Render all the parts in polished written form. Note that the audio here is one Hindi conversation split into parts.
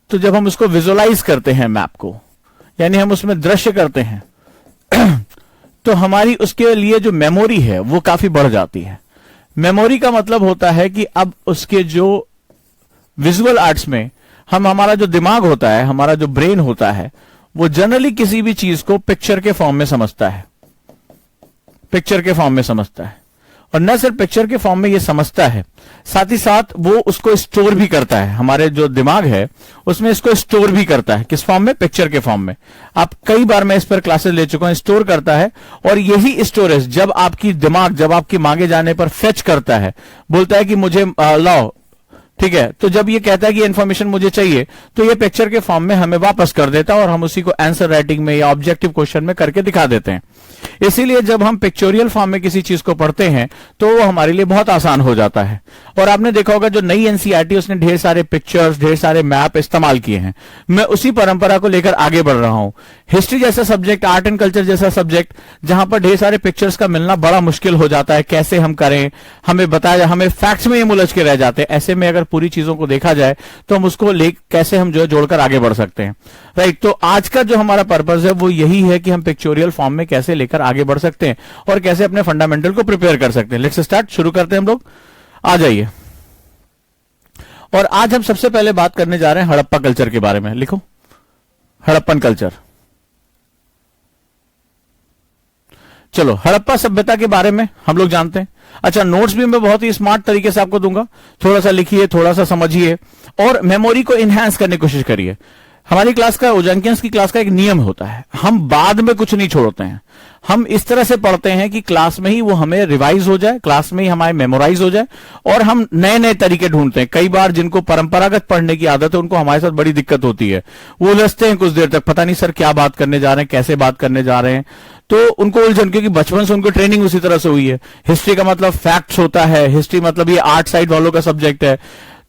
तो जब हम उसको विजुअलाइज करते हैं मैप को, यानी हम उसमें दृश्य करते हैं, तो हमारी उसके लिए जो मेमोरी है वो काफी बढ़ जाती है। मेमोरी का मतलब होता है कि अब उसके जो विजुअल आर्ट्स में हमारा जो दिमाग होता है, हमारा जो ब्रेन होता है, वो जनरली किसी भी चीज को पिक्चर के फॉर्म में समझता है, पिक्चर के फॉर्म में समझता है। और न सिर्फ पिक्चर के फॉर्म में ये समझता है, साथ ही साथ वो उसको स्टोर भी करता है। हमारे जो दिमाग है उसमें इसको स्टोर भी करता है। किस फॉर्म में? पिक्चर के फॉर्म में। आप कई बार मैं इस पर क्लासेस ले चुका हूं। स्टोर करता है, और यही स्टोरेज जब आपकी दिमाग जब आपकी मांगे जाने पर फेच करता है, बोलता है कि मुझे लाओ, ठीक है, तो जब ये कहता है कि इन्फॉर्मेशन मुझे चाहिए, तो ये पिक्चर के फॉर्म में हमें वापस कर देता है और हम उसी को आंसर राइटिंग में या ऑब्जेक्टिव क्वेश्चन में करके दिखा देते हैं। इसीलिए जब हम पिक्चोरियल फॉर्म में किसी चीज को पढ़ते हैं तो वो हमारे लिए बहुत आसान हो जाता है। और आपने देखा होगा जो नई एनसीईआरटी उसने ढेर सारे पिक्चर्स, ढेर सारे मैप इस्तेमाल किए हैं। मैं उसी परंपरा को लेकर आगे बढ़ रहा हूं। हिस्ट्री जैसा सब्जेक्ट, आर्ट एंड कल्चर जैसा सब्जेक्ट, जहां पर ढेर सारे पिक्चर्स का मिलना बड़ा मुश्किल हो जाता है, कैसे हम करें, हमें बताया, हमें फैक्ट्स में ये उलझ के रह जाते हैं। ऐसे में अगर पूरी चीजों को देखा जाए तो हम उसको कैसे हम जो है जोड़कर आगे बढ़ सकते हैं, राइट। तो आज का जो हमारा पर्पस है वो यही है कि हम पिक्चोरियल फॉर्म में कैसे लेकर आगे बढ़ सकते हैं और कैसे अपने फंडामेंटल को प्रिपेयर कर सकते हैं। लेट्स स्टार्ट, शुरू करते हैं हम लोग, आ जाइए। और आज हम सबसे पहले बात करने जा रहे हैं हड़प्पा कल्चर के बारे में। लिखो, हड़प्पन कल्चर। चलो, हड़प्पा सभ्यता के बारे में हम लोग जानते हैं। अच्छा, नोट्स भी मैं बहुत ही स्मार्ट तरीके से आपको दूंगा, थोड़ा सा लिखिए, थोड़ा सा समझिए और मेमोरी को इनहैंस करने की कोशिश करिए। हमारी क्लास का, ओजंकियंस की क्लास का एक नियम होता है, हम बाद में कुछ नहीं छोड़ते हैं। हम इस तरह से पढ़ते हैं कि क्लास में ही वो हमें रिवाइज हो जाए, क्लास में ही हमारे मेमोराइज हो जाए, और हम नए नए तरीके ढूंढते हैं। कई बार जिनको परंपरागत पढ़ने की आदत है उनको हमारे साथ बड़ी दिक्कत होती है, वो उलझते हैं कुछ देर तक, पता नहीं सर क्या बात करने जा रहे हैं, कैसे बात करने जा रहे हैं, तो उनको उलझन, क्योंकि बचपन से उनको ट्रेनिंग उसी तरह से हुई है। हिस्ट्री का मतलब फैक्ट्स होता है, हिस्ट्री मतलब ये आर्ट साइड वालों का सब्जेक्ट है।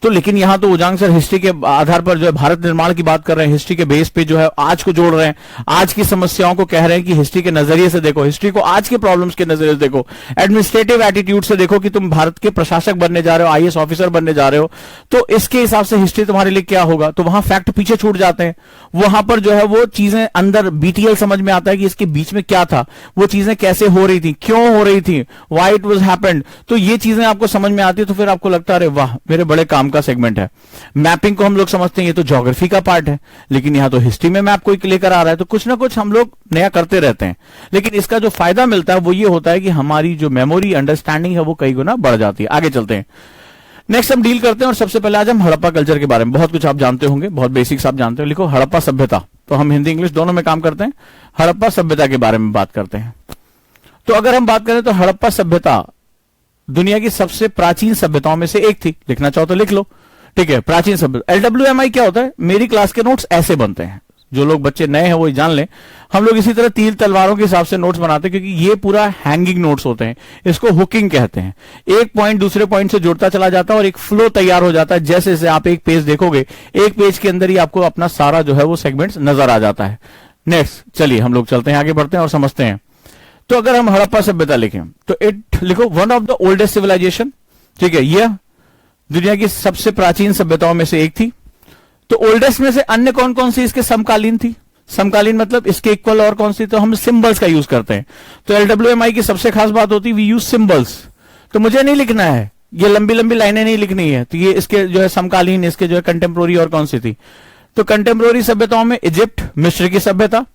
तो लेकिन यहां तो उजांग सर हिस्ट्री के आधार पर जो है भारत निर्माण की बात कर रहे हैं, हिस्ट्री के बेस पे जो है आज को जोड़ रहे हैं, आज की समस्याओं को कह रहे हैं कि हिस्ट्री के नजरिए से देखो, हिस्ट्री को आज के प्रॉब्लम्स के नजरिए से देखो, एडमिनिस्ट्रेटिव एटीट्यूड से देखो कि तुम भारत के प्रशासक बनने जा रहे हो, आईएएस ऑफिसर बनने जा रहे हो, तो इसके हिसाब से हिस्ट्री तुम्हारे लिए क्या होगा। तो वहां फैक्ट पीछे छूट जाते हैं, वहां पर जो है वो चीजें अंदर बीटीएल समझ में आता है कि इसके बीच में क्या था, वो चीजें कैसे हो रही थी, क्यों हो रही थी, व्हाई इट वाज हैपेंड। तो ये चीजें आपको समझ में आती है, तो फिर आपको लगता है अरे वाह, मेरे बड़े काम का सेगमेंट है। मैपिंग को हम लोग समझते हैं ये तो ज्योग्राफी का पार्ट है, लेकिन यहां तो हिस्ट्री में मैप कोई लेकर आ रहा है, तो कुछ ना कुछ हम लोग नया करते रहते हैं। लेकिन इसका जो फायदा मिलता है वो ये होता है कि हमारी जो मेमोरी, अंडरस्टैंडिंग है वो कई गुना बढ़ जाती है। आगे चलते हैं, नेक्स्ट हम डील करते हैं। और सबसे पहले आज हम हड़प्पा कल्चर के बारे में, बहुत कुछ आप जानते होंगे, बहुत बेसिक्स आप जानते हो। लिखो, हड़प्पा सभ्यता। तो हम हिंदी इंग्लिश दोनों में काम करते हैं। हड़प्पा सभ्यता के बारे में बात करते हैं। तो अगर हम बात करें तो हड़प्पा सभ्यता दुनिया की सबसे प्राचीन सभ्यताओं में से एक थी। लिखना चाहो तो लिख लो, ठीक है। प्राचीन सभ्यता, LWMI क्या होता है? मेरी क्लास के नोट्स ऐसे बनते हैं, जो लोग बच्चे नए हैं वो जान लें। हम लोग इसी तरह तीर तलवारों के हिसाब से नोट्स बनाते हैं, क्योंकि ये पूरा हैंगिंग नोट्स होते हैं, इसको हुकिंग कहते हैं। एक पॉइंट दूसरे पॉइंट से जुड़ता चला जाता है और एक फ्लो तैयार हो जाता है। जैसे जैसे आप एक पेज देखोगे, एक पेज के अंदर ही आपको अपना सारा जो है वो सेगमेंट्स नजर आ जाता है। नेक्स्ट, चलिए हम लोग चलते हैं, आगे बढ़ते हैं और समझते हैं। तो अगर हम हड़प्पा सभ्यता लिखें तो इट लिखो, one of the oldest civilization, ठीक है, यह दुनिया की सबसे प्राचीन सभ्यताओं में से एक थी। तो ओल्डेस्ट में से अन्य कौन कौन सी इसके समकालीन थी? समकालीन मतलब इसके इक्वल और कौन सी? तो हम सिंबल्स का यूज करते हैं। तो LWMI की सबसे खास बात होती है वी यूज सिंबल्स। तो मुझे नहीं लिखना है, ये लंबी लंबी लाइनें नहीं लिखनी है, तो ये इसके जो है समकालीन, इसके जो है कंटेम्प्रोरी और कौन सी थी? तो कंटेम्प्रोरी सभ्यताओं में इजिप्ट, मिस्र की सभ्यता,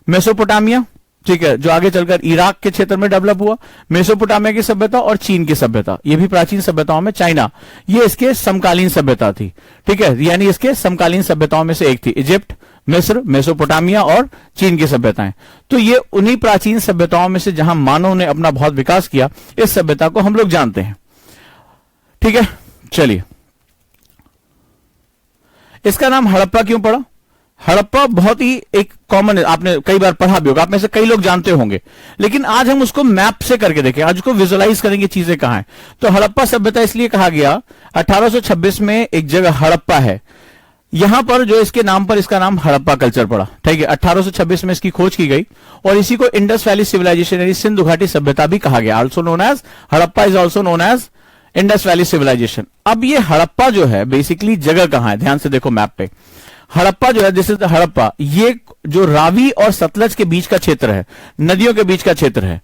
मेसोपोटामिया, ठीक है, जो आगे चलकर इराक के क्षेत्र में डेवलप हुआ, मेसोपोटामिया की सभ्यता और चीन की सभ्यता, ये भी प्राचीन सभ्यताओं में, चाइना, ये इसके समकालीन सभ्यता थी, ठीक है, यानी इसके समकालीन सभ्यताओं में से एक थी। इजिप्ट, मिस्र, मेसोपोटामिया और चीन की सभ्यताएं। तो ये उन्हीं प्राचीन सभ्यताओं में से जहां मानव ने अपना बहुत विकास किया, इस सभ्यता को हम लोग जानते हैं, ठीक है। चलिए, इसका नाम हड़प्पा क्यों पड़ा? हड़प्पा बहुत ही एक कॉमन है, आपने कई बार पढ़ा भी होगा, आप में से कई लोग जानते होंगे, लेकिन आज हम उसको मैप से करके देखें, आज उसको विजुअलाइज करेंगे चीजें कहां हैं। तो हड़प्पा सभ्यता इसलिए कहा गया, 1826 में एक जगह हड़प्पा है, यहां पर जो इसके नाम पर इसका नाम हड़प्पा कल्चर पड़ा, ठीक है। 1826 में इसकी खोज की गई और इसी को इंडस वैली सिविलाइजेशन यानी सिंधु घाटी सभ्यता भी कहा गया। Also known as Harappa is also known as Indus valley civilization. अब ये हड़प्पा जो है बेसिकली जगह कहां है, ध्यान से देखो मैप पे। हड़प्पा जो है, दिस इज हड़प्पा, ये जो रावी और सतलज के बीच का क्षेत्र है, नदियों के बीच का क्षेत्र है,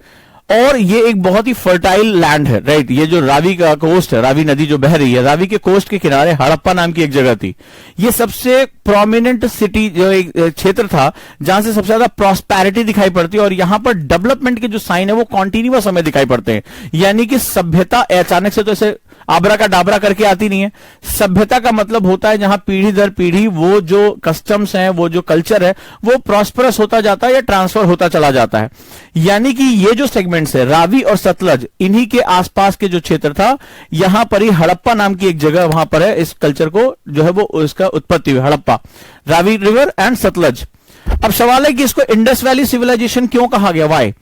और ये एक बहुत ही फर्टाइल लैंड है, राइट। ये जो रावी का कोस्ट है, रावी नदी जो बह रही है, रावी के कोस्ट के किनारे हड़प्पा नाम की एक जगह थी। ये सबसे प्रोमिनेंट सिटी जो एक क्षेत्र था जहां से सबसे ज्यादा प्रॉस्पेरिटी दिखाई पड़ती है, और यहां पर डेवलपमेंट के जो साइन है वो कॉन्टिन्यूअस हमें दिखाई पड़ते हैं। यानी कि सभ्यता अचानक से तो ऐसे आबरा का डाबरा करके आती नहीं है। सभ्यता का मतलब होता है जहां पीढ़ी दर पीढ़ी वो जो कस्टम्स हैं, वो जो कल्चर है, वो प्रॉस्परस होता जाता है या ट्रांसफर होता चला जाता है। यानी कि ये जो सेगमेंट्स है रावी और सतलज, इन्हीं के आसपास के जो क्षेत्र था, यहां पर ही हड़प्पा नाम की एक जगह वहां पर है, इस कल्चर को जो है वो इसका उत्पत्ति हुई, हड़प्पा, रावी रिवर एंड सतलज। अब सवाल है कि इसको इंडस वैली सिविलाइजेशन क्यों कहा गया, वाई?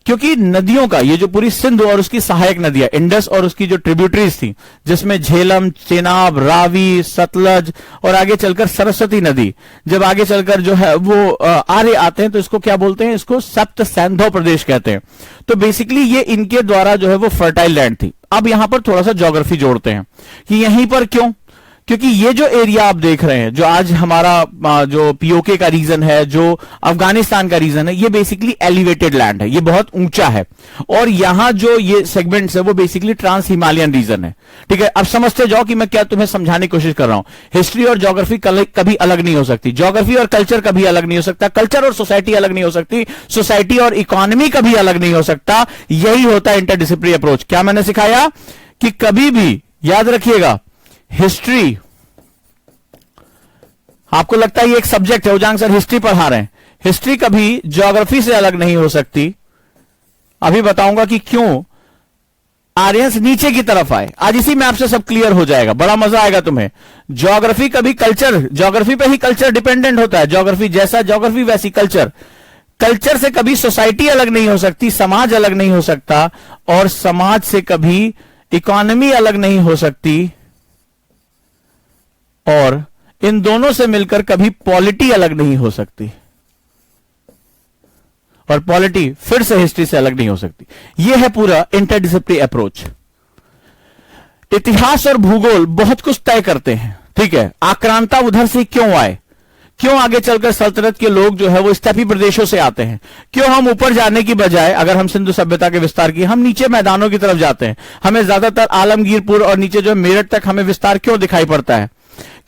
क्योंकि नदियों का ये जो पूरी सिंधु और उसकी सहायक नदियां, इंडस और उसकी जो ट्रिब्यूटरीज थी, जिसमें झेलम, चेनाब, रावी, सतलज और आगे चलकर सरस्वती नदी, जब आगे चलकर जो है वो आर्य आते हैं तो इसको क्या बोलते हैं, इसको सप्त सैंधव प्रदेश कहते हैं। तो बेसिकली ये इनके द्वारा जो है वो फर्टाइल लैंड थी। अब यहां पर थोड़ा सा ज्योग्राफी जोड़ते हैं कि यहीं पर क्यों, क्योंकि ये जो एरिया आप देख रहे हैं, जो आज हमारा जो पीओके का रीजन है, जो अफगानिस्तान का रीजन है, ये बेसिकली एलिवेटेड लैंड है, ये बहुत ऊंचा है, और यहां जो ये सेगमेंट्स है वो बेसिकली ट्रांस हिमालयन रीजन है। ठीक है, अब समझते जाओ कि मैं क्या तुम्हें समझाने की कोशिश कर रहा हूं। हिस्ट्री और ज्योग्राफी कभी अलग नहीं हो सकती, ज्योग्राफी और कल्चर कभी अलग नहीं हो सकता, कल्चर और सोसाइटी अलग नहीं हो सकती, सोसाइटी और इकोनॉमी कभी अलग नहीं हो सकता। यही होता है इंटरडिसिप्लिनरी अप्रोच। क्या मैंने सिखाया कि कभी भी याद रखिएगा, हिस्ट्री, आपको लगता है ये एक सब्जेक्ट है, उजांग सर हिस्ट्री पढ़ा रहे हैं, हिस्ट्री कभी ज्योग्राफी से अलग नहीं हो सकती। अभी बताऊंगा कि क्यों आर्यंस नीचे की तरफ आए, आज इसी मैप से सब क्लियर हो जाएगा, बड़ा मजा आएगा तुम्हें। ज्योग्राफी कभी कल्चर, ज्योग्राफी पे ही कल्चर डिपेंडेंट होता है, ज्योग्राफी जैसा ज्योग्राफी वैसी कल्चर। कल्चर से कभी सोसाइटी अलग नहीं हो सकती, समाज अलग नहीं हो सकता, और समाज से कभी इकोनॉमी अलग नहीं हो सकती, और इन दोनों से मिलकर कभी पॉलिटी अलग नहीं हो सकती, और पॉलिटी फिर से हिस्ट्री से अलग नहीं हो सकती। यह है पूरा इंटरडिसिप्लिनरी अप्रोच। इतिहास और भूगोल बहुत कुछ तय करते हैं, ठीक है। आक्रांता उधर से क्यों आए, क्यों आगे चलकर सल्तनत के लोग जो है वो स्टेपी प्रदेशों से आते हैं, क्यों हम ऊपर जाने की बजाय, अगर हम सिंधु सभ्यता के विस्तार की, हम नीचे मैदानों की तरफ जाते हैं। हमें ज्यादातर आलमगीरपुर और नीचे जो मेरठ तक हमें विस्तार क्यों दिखाई पड़ता है,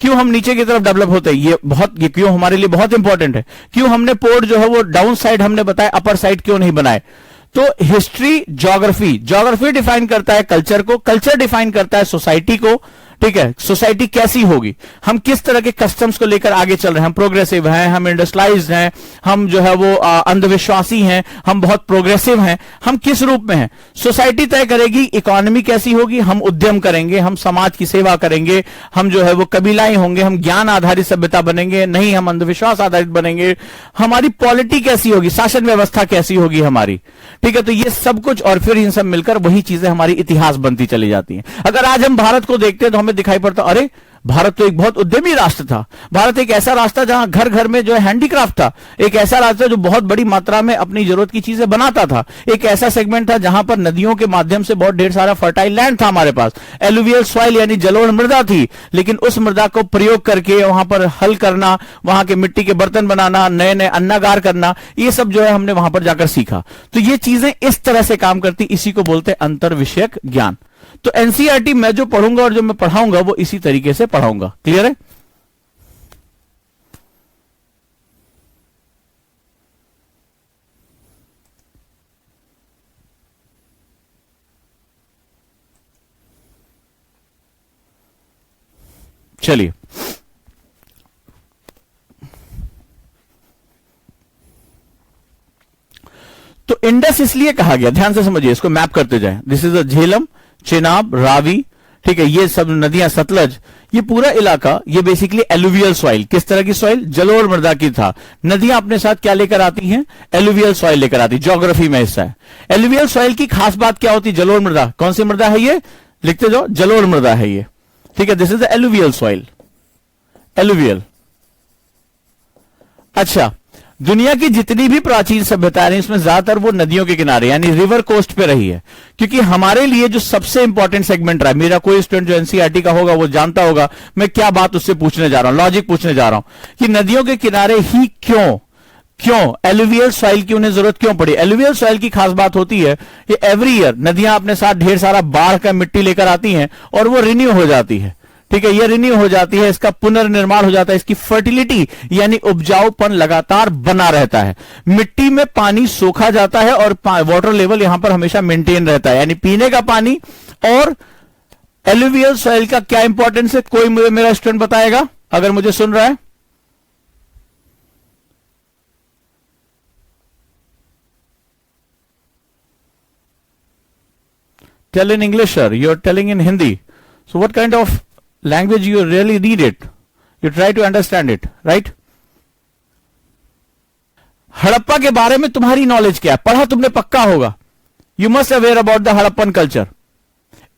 क्यों हम नीचे की तरफ डेवलप होते हैं, ये क्यों हमारे लिए बहुत इंपॉर्टेंट है। क्यों हमने पोर्ट जो है वो डाउन साइड हमने बताया, अपर साइड क्यों नहीं बनाए। तो हिस्ट्री, ज्योग्राफी, ज्योग्राफी डिफाइन करता है कल्चर को, कल्चर डिफाइन करता है सोसाइटी को, ठीक है। सोसाइटी कैसी होगी, हम किस तरह के कस्टम्स को लेकर आगे चल रहे हैं, हम प्रोग्रेसिव हैं, हम इंडस्ट्रियलाइज्ड हैं, हम जो है वो अंधविश्वासी हैं, हम बहुत प्रोग्रेसिव हैं, हम किस रूप में हैं। सोसाइटी तय करेगी इकोनॉमी कैसी होगी, हम उद्यम करेंगे, हम समाज की सेवा करेंगे, हम जो है वो कबीलाई होंगे, हम ज्ञान आधारित सभ्यता बनेंगे, नहीं हम अंधविश्वास आधारित बनेंगे। हमारी पॉलिटी कैसी होगी, शासन व्यवस्था कैसी होगी हमारी, ठीक है। तो ये सब कुछ, और फिर इन सब मिलकर वही चीजें हमारी इतिहास बनती चली जाती हैं। अगर आज हम भारत को देखते हैं तो हमें दिखाई पड़ता, अरे भारत तो एक बहुत उद्यमी राष्ट्र था, भारत एक ऐसा राष्ट्र जहां घर घर में जो है हैंडीक्राफ्ट था, एक ऐसा राष्ट्र जो बहुत बड़ी मात्रा में अपनी जरूरत की चीजें बनाता था, एक ऐसा सेगमेंट था जहां पर नदियों के माध्यम से बहुत ढेर सारा फर्टाइल लैंड था हमारे पास, एलुवियल सॉइल यानी जलोढ़ मृदा थी, लेकिन उस मृदा को प्रयोग करके वहां पर हल करना, वहां के मिट्टी के बर्तन बनाना, नए नए अन्नागार करना, ये सब जो है हमने वहां पर जाकर सीखा। तो ये चीजें इस तरह से काम करती, इसी को बोलते हैं अंतर विषयक ज्ञान। तो एनसीईआरटी मैं जो पढ़ूंगा और जो मैं पढ़ाऊंगा वो इसी तरीके से पढ़ाऊंगा, क्लियर है। चलिए, तो इंडस इसलिए कहा गया, ध्यान से समझिए, इसको मैप करते जाएं। This is a Jhelum, Chenab, Ravi, ठीक है, ये सब नदियां, सतलज, ये पूरा इलाका, ये बेसिकली एलुवियल सॉइल, किस तरह की सॉइल, जलोढ़ मृदा की था। नदियां अपने साथ क्या लेकर आती हैं, एलुवियल सॉइल लेकर आती, ज्योग्राफी में हिस्सा है। एलुवियल सॉइल की खास बात क्या होती, जलोढ़ मृदा, कौन सी मृदा है ये, लिखते जाओ, जलोढ़ मृदा है ये, ठीक है। This is the alluvial soil, alluvial. अच्छा, दुनिया की जितनी भी प्राचीन सभ्यताएं हैं उसमें ज्यादातर वो नदियों के किनारे यानी रिवर कोस्ट पे रही है, क्योंकि हमारे लिए जो सबसे इंपॉर्टेंट सेगमेंट रहा है, मेरा कोई स्टूडेंट जो एनसीईआरटी का होगा वो जानता होगा मैं क्या बात उससे पूछने जा रहा हूं, लॉजिक पूछने जा रहा हूं कि नदियों के किनारे ही क्यों एलुवियल सॉइल की उन्हें जरूरत क्यों पड़ी। एलुवियल सॉइल की खास बात होती है कि एवरी ईयर नदियां अपने साथ ढेर सारा बाढ़ का मिट्टी लेकर आती हैं और वो रिन्यू हो जाती है, ठीक है, ये रिन्यू हो जाती है, इसका पुनर्निर्माण हो जाता है, इसकी फर्टिलिटी यानी उपजाऊपन लगातार बना रहता है, मिट्टी में पानी सोखा जाता है और वाटर लेवल यहां पर हमेशा मेंटेन रहता है, यानी पीने का पानी। और एलुवियल सॉइल का क्या इंपॉर्टेंस है, कोई मुझे मेरा स्टूडेंट बताएगा अगर मुझे सुन रहा है? Tell in English, sir. You're telling in Hindi. So what kind of language you really read it? You try to understand it, right? Harappa के बारे में तुम्हारी नॉलेज क्या है? पढ़ा तुमने पक्का होगा। You must aware about the Harappan culture.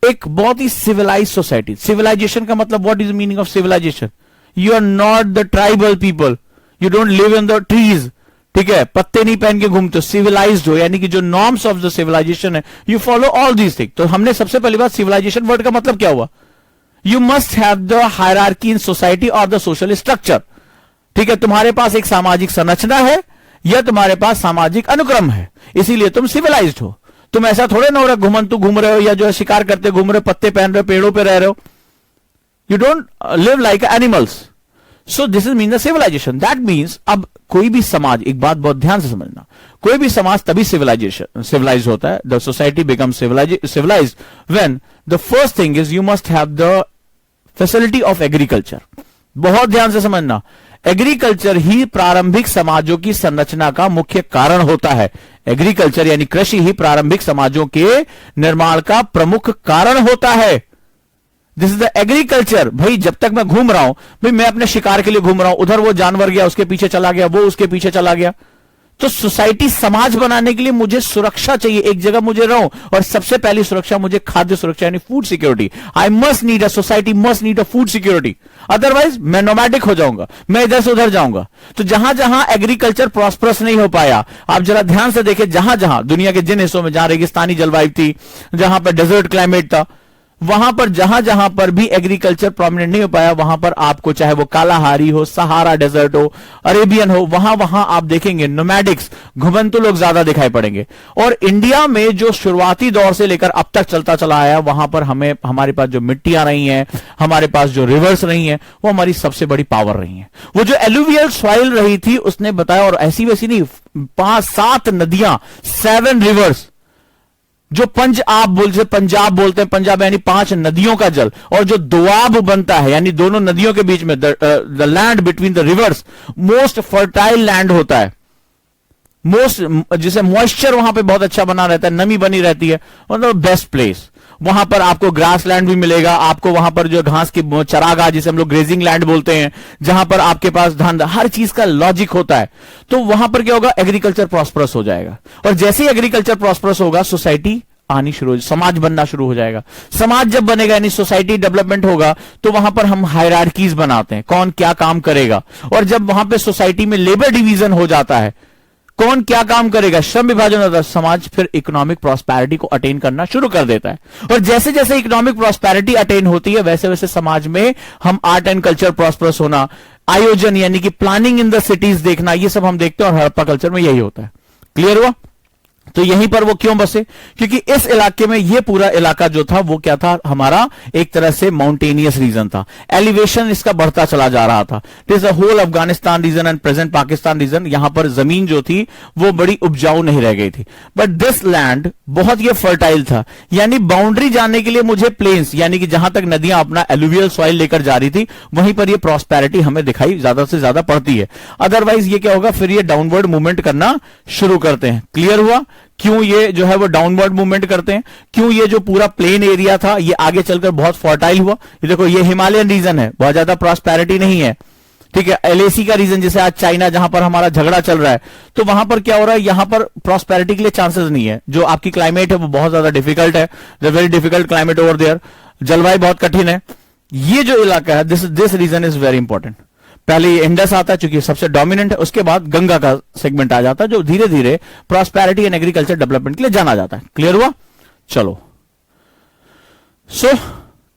एक बहुत ही सिविलाइज सोसाइटी। सिविलाइजेशन का मतलब what is meaning of civilization? You are not the tribal people, you don't live in the trees, ठीक है, पत्ते नहीं पहन के घूमते हो, सिविलाइज्ड हो, यानी कि जो नॉर्म्स ऑफ द सिविलाइजेशन है you follow all these thing. तो हमने सबसे पहली बात सिविलाइजेशन वर्ड का मतलब क्या हुआ? You must have the hierarchy in society और द सोशल स्ट्रक्चर, ठीक है, तुम्हारे पास एक सामाजिक संरचना है या तुम्हारे पास सामाजिक अनुक्रम है, इसीलिए तुम सिविलाइज्ड हो। तुम ऐसा थोड़े ना हो रहा घुमंतु घूम रहे हो या जो है शिकार करते घूम रहे हो, पत्ते पहन रहे हो, पेड़ों पे रह रहे हो, you don't live like animals. So this is mean the civilization. That means अब कोई भी समाज, एक बात बहुत ध्यान से समझना, कोई भी समाज तभी सिविलाइज होता है, the society become civilized when the first thing is you must have the facility of agriculture. बहुत ध्यान से समझना, एग्रीकल्चर ही प्रारंभिक समाजों की संरचना का मुख्य कारण होता है। एग्रीकल्चर यानी कृषि ही प्रारंभिक समाजों के निर्माण का प्रमुख कारण होता है। This is the agriculture. भाई जब तक मैं घूम रहा हूं, भाई मैं अपने शिकार के लिए घूम रहा हूं, उधर वो जानवर गया उसके पीछे चला गया, वो उसके पीछे चला गया, तो सोसाइटी समाज बनाने के लिए मुझे सुरक्षा चाहिए, एक जगह मुझे रहूं, और सबसे पहली सुरक्षा मुझे खाद्य सुरक्षा यानी food security. I must need a society must need a food security, otherwise मैं नोमैडिक हो जाऊंगा, मैं इधर से उधर जाऊंगा। तो जहां जहां एग्रीकल्चर प्रॉस्परस नहीं हो पाया, आप जरा ध्यान से देखें, जहां जहां दुनिया के जिन हिस्सों में जहां रेगिस्तानी जलवायु थी, जहां पर डेजर्ट क्लाइमेट था, वहां पर जहां जहां पर भी एग्रीकल्चर प्रोमिनेंट नहीं हो पाया, वहां पर आपको चाहे वो कालाहारी हो, सहारा डेजर्ट हो, अरेबियन हो, वहां वहां आप देखेंगे नोमैडिक्स, घुमंतु लोग ज्यादा दिखाई पड़ेंगे। और इंडिया में जो शुरुआती दौर से लेकर अब तक चलता चला आया, वहां पर हमें हमारे पास जो मिट्टियां रही हैं, हमारे पास जो रिवर्स रही हैं, वो हमारी सबसे बड़ी पावर रही हैं। वो जो एलुवियल सॉइल रही थी उसने बताया, और ऐसी वैसी नहीं, 5-7 नदियां, 7 रिवर्स, जो पंजाब बोलते हैं, पंजाब यानी 5 नदियों का जल, और जो दोआब बनता है यानी दोनों नदियों के बीच में, the land between the reverse, most fertile land होता है, मोस्ट जिसे मॉइस्चर वहां पे बहुत अच्छा बना रहता है, नमी बनी रहती है, मतलब बेस्ट प्लेस। वहां पर आपको ग्रास लैंड भी मिलेगा, आपको वहां पर जो घास की चरागाह जिसे हम लोग ग्रेजिंग लैंड बोलते हैं, जहां पर आपके पास धान, हर चीज का लॉजिक होता है। तो वहां पर क्या होगा, एग्रीकल्चर प्रॉस्परस हो जाएगा, और जैसे ही एग्रीकल्चर प्रॉस्परस होगा सोसाइटी आनी शुरू हो, समाज बनना शुरू हो जाएगा। समाज जब बनेगा यानी सोसाइटी डेवलपमेंट होगा, तो वहां पर हम हायरार्कीज बनाते हैं, कौन क्या काम करेगा, और जब वहां पे सोसाइटी में लेबर डिवीजन हो जाता है, कौन क्या काम करेगा, श्रम विभाजन होता है, समाज फिर इकोनॉमिक प्रॉस्पेरिटी को अटेन करना शुरू कर देता है। और जैसे जैसे इकोनॉमिक प्रॉस्पेरिटी अटेन होती है, वैसे वैसे समाज में हम आर्ट एंड कल्चर प्रॉस्परस होना, आयोजन यानी कि प्लानिंग इन द सिटीज देखना, ये सब हम देखते हैं, और हड़प्पा कल्चर में यही होता है। क्लियर हुआ? तो यहीं पर वो क्यों बसे, क्योंकि इस इलाके में ये पूरा इलाका जो था वो क्या था, हमारा एक तरह से माउंटेनियस रीजन था, एलिवेशन इसका बढ़ता चला जा रहा था। It is the whole Afghanistan region and present Pakistan region, यहां पर जमीन जो थी वो बड़ी उपजाऊ नहीं रह गई थी, बट दिस लैंड बहुत ये फर्टाइल था, यानी बाउंड्री जाने के लिए मुझे प्लेन्स, यानी कि जहां तक नदियां अपना एलुवियल सॉइल लेकर जा रही थी, वहीं पर ये प्रॉस्पेरिटी हमें दिखाई ज्यादा से ज्यादा पड़ती है। अदरवाइज ये क्या होगा, फिर ये डाउनवर्ड मूवमेंट करना शुरू करते हैं। क्लियर हुआ क्यों ये जो है वो डाउनवर्ड मूवमेंट करते हैं, क्यों ये जो पूरा प्लेन एरिया था ये आगे चलकर बहुत फर्टाइल हुआ। ये देखो, ये हिमालयन रीजन है, बहुत ज्यादा प्रॉस्पेरिटी नहीं है, ठीक है। एलएसी का रीजन, जैसे आज चाइना जहां पर हमारा झगड़ा चल रहा है, तो वहां पर क्या हो रहा है, यहां पर प्रॉस्पेरिटी के लिए चांसेस नहीं है। जो आपकी क्लाइमेट है वो बहुत ज्यादा डिफिकल्ट है, very difficult climate over there, जलवायु बहुत कठिन है। ये जो इलाका है, this region is very important. पहले ये इंडस आता है चूंकि सबसे डोमिनेंट है, उसके बाद गंगा का सेगमेंट आ जाता है जो धीरे धीरे प्रॉस्पेरिटी एंड एग्रीकल्चर डेवलपमेंट के लिए जाना जाता है। क्लियर हुआ? चलो,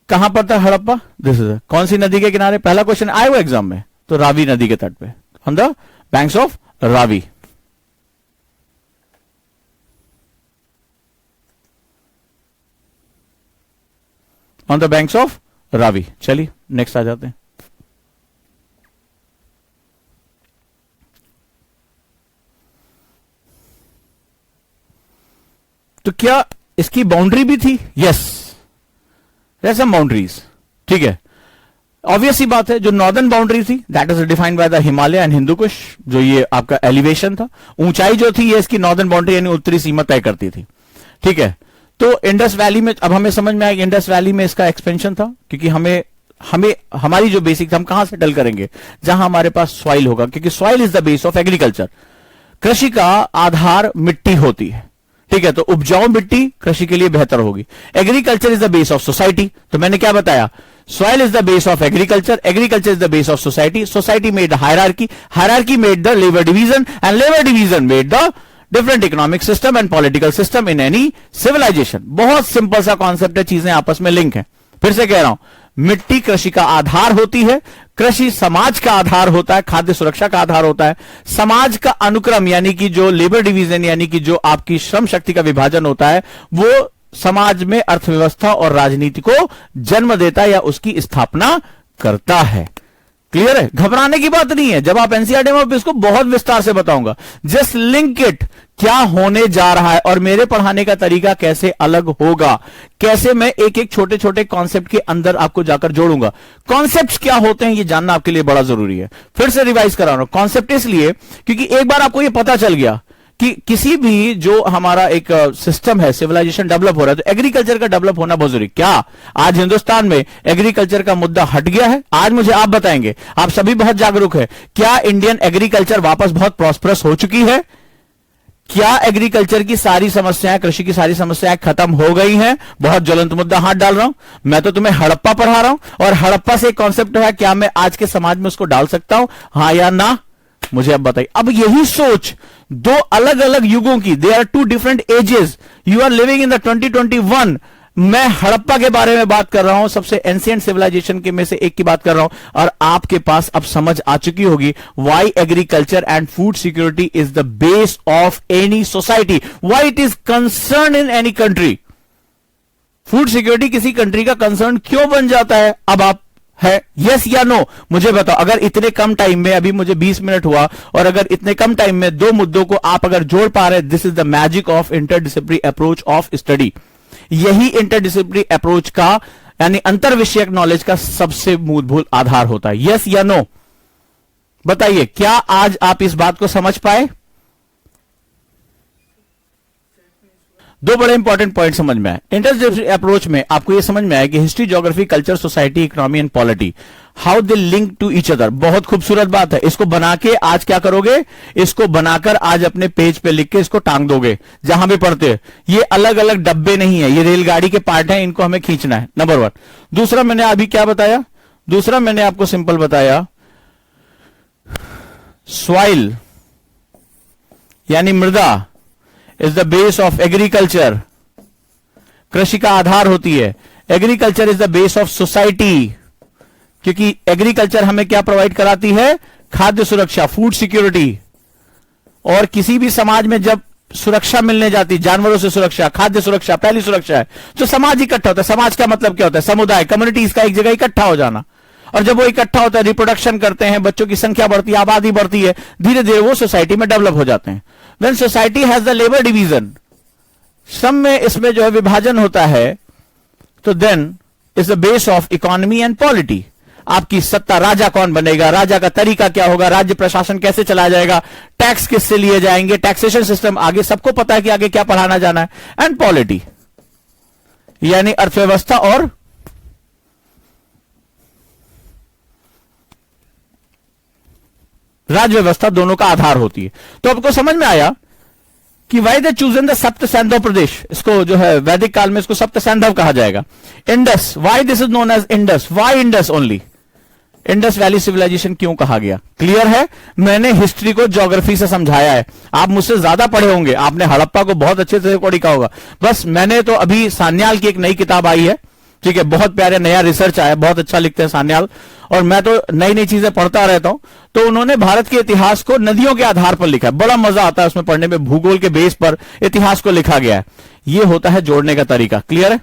कहां पर था हड़प्पा? दिस इज कौन सी नदी के किनारे? पहला क्वेश्चन आया हुआ एग्जाम में, तो रावी नदी के तट पे, on the banks of Ravi. On the banks of Ravi. चलिए नेक्स्ट आ जाते हैं। तो क्या इसकी बाउंड्री भी थी? Yes, some boundaries. ठीक है, ऑब्वियस सी बात है, जो नॉर्दर्न बाउंड्री थी that is defined by the Himalaya and Hindu Kush, जो ये आपका एलिवेशन था, ऊंचाई जो थी ये इसकी नॉर्दर्न बाउंड्री यानी उत्तरी सीमा तय करती थी। ठीक है, तो इंडस वैली में अब हमें समझ में आया इंडस वैली में इसका एक्सपेंशन था, क्योंकि हमें हमारी जो बेसिक हम कहां सेटल करेंगे? जहां हमारे पास सॉइल होगा, क्योंकि soil is the base of agriculture. कृषि का आधार मिट्टी होती है। ठीक है, तो उपजाऊ मिट्टी कृषि के लिए बेहतर होगी। Agriculture is the base of society, तो मैंने क्या बताया? Soil is the base of agriculture, agriculture is the base of society, society made hierarchy, hierarchy made the labour division, and labour division made the different economic system and political system in any civilization. बहुत सिंपल सा कॉन्सेप्ट है, चीजें आपस में लिंक है। फिर से कह रहा हूं, मिट्टी कृषि का आधार होती है, कृषि समाज का आधार होता है, खाद्य सुरक्षा का आधार होता है, समाज का अनुक्रम यानी कि जो लेबर डिवीजन यानी कि जो आपकी श्रम शक्ति का विभाजन होता है वो समाज में अर्थव्यवस्था और राजनीति को जन्म देता है या उसकी स्थापना करता है। क्लियर है? घबराने की बात नहीं है, जब आप एनसीईआरटी में इसको बहुत विस्तार से बताऊंगा। जस्ट लिंक इट, क्या होने जा रहा है और मेरे पढ़ाने का तरीका कैसे अलग होगा, कैसे मैं एक एक छोटे छोटे कॉन्सेप्ट के अंदर आपको जाकर जोड़ूंगा। कॉन्सेप्ट्स क्या होते हैं ये जानना आपके लिए बड़ा जरूरी है। फिर से रिवाइज करा रहा हूं, कॉन्सेप्ट इसलिए क्योंकि एक बार आपको ये पता चल गया कि किसी भी जो हमारा एक सिस्टम है, सिविलाइजेशन डेवलप हो रहा है, तो एग्रीकल्चर का डेवलप होना बहुत जरूरी। क्या आज हिंदुस्तान में एग्रीकल्चर का मुद्दा हट गया है? आज मुझे आप बताएंगे, आप सभी बहुत जागरूक है, क्या इंडियन एग्रीकल्चर वापस बहुत प्रॉस्परस हो चुकी है? क्या एग्रीकल्चर की सारी समस्याएं, कृषि की सारी समस्याएं खत्म हो गई हैं? बहुत ज्वलंत मुद्दा हाथ डाल रहा हूं मैं, तो तुम्हें हड़प्पा पढ़ा रहा हूं और हड़प्पा से एक कॉन्सेप्ट है, क्या मैं आज के समाज में उसको डाल सकता हूं, हां या ना? मुझे अब बताइए। अब यही सोच दो अलग अलग युगों की, they are two different ages, you are living in the 2021। मैं हड़प्पा के बारे में बात कर रहा हूं, सबसे एंशिएंट सिविलाइजेशन के में से एक की बात कर रहा हूं, और आपके पास अब समझ आ चुकी होगी why agriculture and food security is the base of any society, why it is concern in any country. Food security किसी कंट्री का कंसर्न क्यों बन जाता है? अब आप है यस या नो मुझे बताओ। अगर इतने कम टाइम में, अभी मुझे 20 मिनट हुआ, और अगर इतने कम टाइम में दो मुद्दों को आप अगर जोड़ पा रहे, this is the magic of interdisciplinary approach of study. यही इंटरडिसिप्लिनरी अप्रोच का यानी अंतर विषयक नॉलेज का सबसे मूलभूत आधार होता है। यस या नो बताइए, क्या आज आप इस बात को समझ पाए? दो बड़े इंपॉर्टेंट पॉइंट समझ में आए। इंटरडिसिप्लिनरी अप्रोच में आपको यह समझ में आया कि history, geography, culture, society, economy and polity, how they link to each other. बहुत खूबसूरत बात है। इसको बना के आज क्या करोगे? इसको बनाकर आज अपने पेज पे लिख के इसको टांग दोगे जहां भी पढ़ते हैं। ये अलग अलग डब्बे नहीं है, ये रेलगाड़ी के पार्ट हैं, इनको हमें खींचना है, नंबर 1। दूसरा मैंने अभी क्या बताया? दूसरा मैंने आपको सिंपल बताया, सॉइल यानी मृदा is the base of agriculture, कृषि का आधार होती है। Agriculture is the base of society, क्योंकि एग्रीकल्चर हमें क्या प्रोवाइड कराती है? खाद्य सुरक्षा, फूड सिक्योरिटी। और किसी भी समाज में जब सुरक्षा मिलने जाती, जानवरों से सुरक्षा, खाद्य सुरक्षा पहली सुरक्षा है, तो समाज इकट्ठा होता है। समाज का मतलब क्या होता है? समुदाय, कम्युनिटीज का एक जगह इकट्ठा हो जाना। और जब वो इकट्ठा होता है, रिप्रोडक्शन करते हैं, बच्चों की संख्या बढ़ती है, आबादी बढ़ती है, धीरे धीरे वो सोसाइटी में डेवलप हो जाते हैं। When society has the labour division, श्रम में इसमें जो है विभाजन होता है, तो then is the base of economy and polity. आपकी सत्ता, राजा कौन बनेगा, राजा का तरीका क्या होगा, राज्य प्रशासन कैसे चलाया जाएगा, टैक्स किससे लिए जाएंगे, टैक्सेशन सिस्टम, आगे सबको पता है कि आगे क्या पढ़ाना जाना है। एंड पॉलिटी यानी अर्थव्यवस्था और राज्य व्यवस्था दोनों का आधार होती है। तो आपको समझ में आया कि वाई दे चूजन द सप्त सैंधव प्रदेश, इसको जो है वैदिक काल में इसको सप्त सैंधव कहा जाएगा। Indus, why this is known as Indus, why Indus only? Indus valley civilization क्यों कहा गया? क्लियर है? मैंने हिस्ट्री को ज्योग्राफी से समझाया है। आप मुझसे ज्यादा पढ़े होंगे, आपने हड़प्पा को बहुत अच्छे से पढ़ा होगा। बस मैंने तो अभी सान्याल की एक नई किताब आई है, ठीक है, बहुत प्यारे नया रिसर्च आया, बहुत अच्छा लिखते हैं सान्याल, और मैं तो नई नई चीजें पढ़ता रहता हूं। तो उन्होंने भारत के इतिहास को नदियों के आधार पर लिखा है, बड़ा मजा आता है उसमें पढ़ने में, भूगोल के बेस पर इतिहास को लिखा गया है। यह होता है जोड़ने का तरीका। क्लियर है?